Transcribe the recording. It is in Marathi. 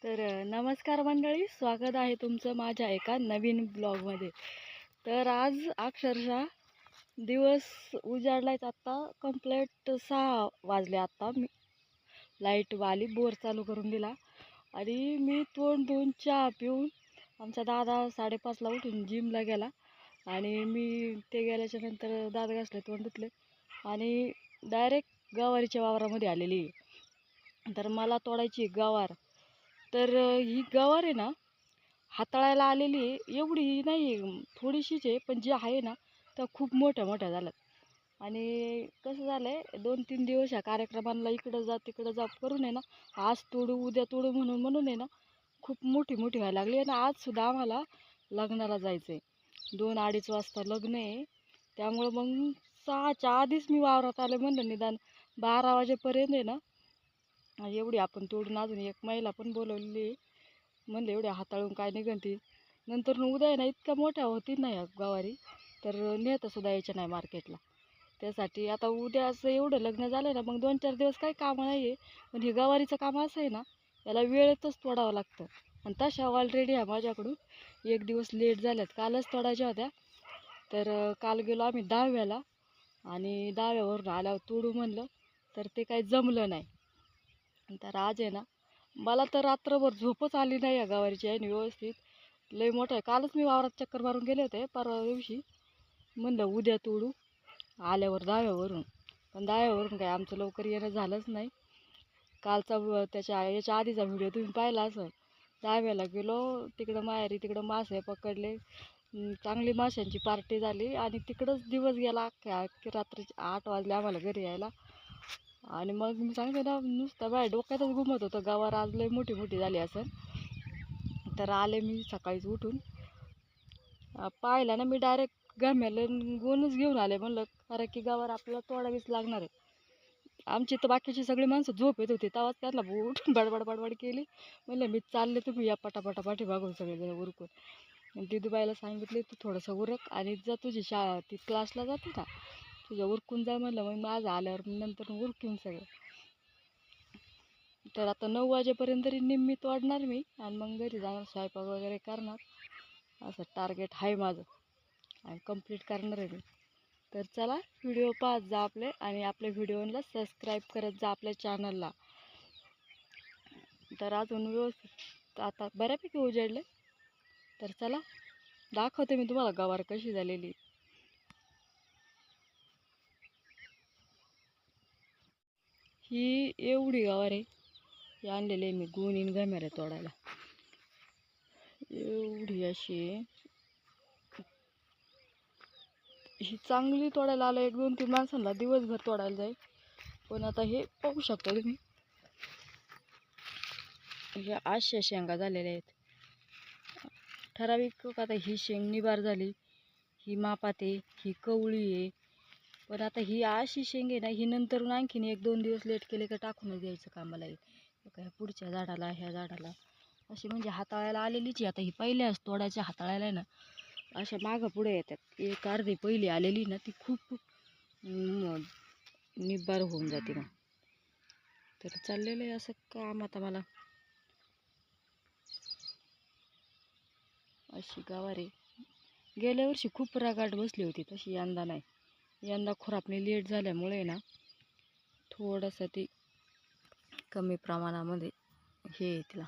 नमस्कार मंडळी, स्वागत आहे तुमचं माझ्या एका नवीन ब्लॉगमध्ये. तर आज अक्षरशः दिवस उजाडलायच. आत्ता कंप्लीट 6 वाजले. आत्ता मी लाईट आली, बोर चालू करून दिला आणि मी तोंड धुवून चहा पिऊन आमचा दादा 5:30ला उठून जिमला गेला आणि मी ते गेल्याच्या नंतर दात घासले, तोंड धुतले आणि डायरेक्ट गवारीच्या वावरामध्ये आलेली. तर मला तोडायची गवार. तर ही गवार आहे ना, हाताळायला आलेली आहे. एवढी नाही आहे, थोडीशीच आहे, पण जी आहे ना त्या खूप मोठ्या मोठ्या झाल्यात. आणि कसं झालं आहे, 2-3 दिवस ह्या कार्यक्रमांना इकडं जा तिकडं जा करून आहे ना, आज तोडू उद्या तोडू म्हणून म्हणून आहे ना खूप मोठी मोठी व्हायला लागली. आणि आजसुद्धा आम्हाला लग्नाला जायचं आहे. 2-2:30 वाजता लग्न आहे. त्यामुळं मग 6च्या आधीच मी वावरात आले. म्हणलं निदान 12 वाजेपर्यंत आहे ना, एवढी आपण तोडून अजून एक महिला पण बोलवलेली. म्हणलं एवढ्या हाताळून काय निघन ती. नंतर उद्या ना इतक्या मोठ्या होती ना या गवारी, तर नेता सुद्धा यायच्या नाही मार्केटला. त्यासाठी आता उद्या असं एवढं लग्न झालं ना, मग 2-4 दिवस काही कामं नाही आहे. पण हे गवारीचं काम असं आहे ना, याला वेळेतच तोडावं लागतं. आणि तशा ऑलरेडी ह्या माझ्याकडून 1 दिवस लेट झाल्यात. कालच तोडायच्या होत्या. तर काल गेलो आम्ही 10व्याला आणि 10व्यावरून आल्यावर तोडू म्हणलं, तर ते काही जमलं नाही. तर आज आहे ना, मला तर रात्रभर झोपच आली नाही या गवारीची आहे व्यवस्थित. लय मोठं आहे. कालच मी वावरात चक्कर मारून गेले होते परवा दिवशी. म्हणलं उद्या तोडू आल्यावर 10व्यावरून. पण 10व्यावरून काय आमचं लवकर येणं झालंच नाही. कालचा याच्या आधीचा व्हिडिओ तुम्ही पाहिला असेल. 10व्याला गेलो, तिकडं माहेरी तिकडं मासे पकडले, चांगली माशांची पार्टी झाली आणि तिकडंच दिवस गेला. अख्खी रात्रीचे 8 वाजले आम्हाला घरी यायला. आणि मग मी सांगते ना, नुसतं बाय डोक्यातच घुमत होतं, गवार आज लय मोठी मोठी झाली असं. तर आले मी सकाळीच उठून. पाहिला ना मी डायरेक्ट गम्याला गोणच घेऊन आले. म्हणलं कारण की गवार आपल्याला तोडावीच लागणार आहे. आमची तर बाकीची सगळी माणसं झोप येत होती, तेव्हाच त्यांना उठून बडबड बडबड केली. म्हणलं मी चालले, तुम्ही या पटापटा पाठी मागून सगळेजण उरकून. आणि दिदूबाईला सांगितले तू थोडंसं उरक आणि जा तुझी शाळा, ती क्लासला जाते ना, तुझं उरकून जा म्हणलं. मग माझं आल्यावर नंतर उरकून सगळं. तर आता 9 वाजेपर्यंत तरी निम्मी तोडणार मी आणि मग घरी जाणार, स्वयंपाक वगैरे करणार. असं टार्गेट आहे माझं आणि कंप्लीट करणार आहे मी. तर चला व्हिडिओ पाहत जा आपले आणि आपल्या व्हिडिओला सबस्क्राईब करत जा आपल्या चॅनलला. तर अजून व्यवस्थित आता बऱ्यापैकी उजेडले. तर चला दाखवते मी तुम्हाला गवार कशी झालेली. ही एवढी गवार आहे. ही आणलेली आहे मी गुणीन गम्याला तोडायला. एवढी अशी ही चांगली तोडायला आलं. 1-2-3 माणसांना दिवसभर तोडायला जाईल. पण आता हे पाहू शकता तुम्ही, ह्या अशा शेंगा झालेल्या आहेत. ठराविक आता ही शेंग निबार झाली, ही मापाते, ही कवळी आहे. पण आता ही अशी शेंग आहे ना, ही नंतर आणखीन 1-2 दिवस लेट केले का टाकूनच द्यायचं कामाला येईल. ह्या पुढच्या झाडाला, ह्या झाडाला अशी म्हणजे हाताळायला आलेलीच आहे. आता ही पहिल्याच तोडायच्या हाताळायला आहे ना, अशा मागं पुढे येतात. एक अर्धी पहिली आलेली ना, ती खूप निब्बार होऊन जाते मग. तर चाललेलं आहे असं काम आता मला. अशी गवार आहे. गेल्या वर्षी खूप रगाट बसली होती, तशी यंदा नाही. यंदा खुरापणी लेट झाल्यामुळे ना थोडंसं ती कमी प्रमाणामध्ये हे तिला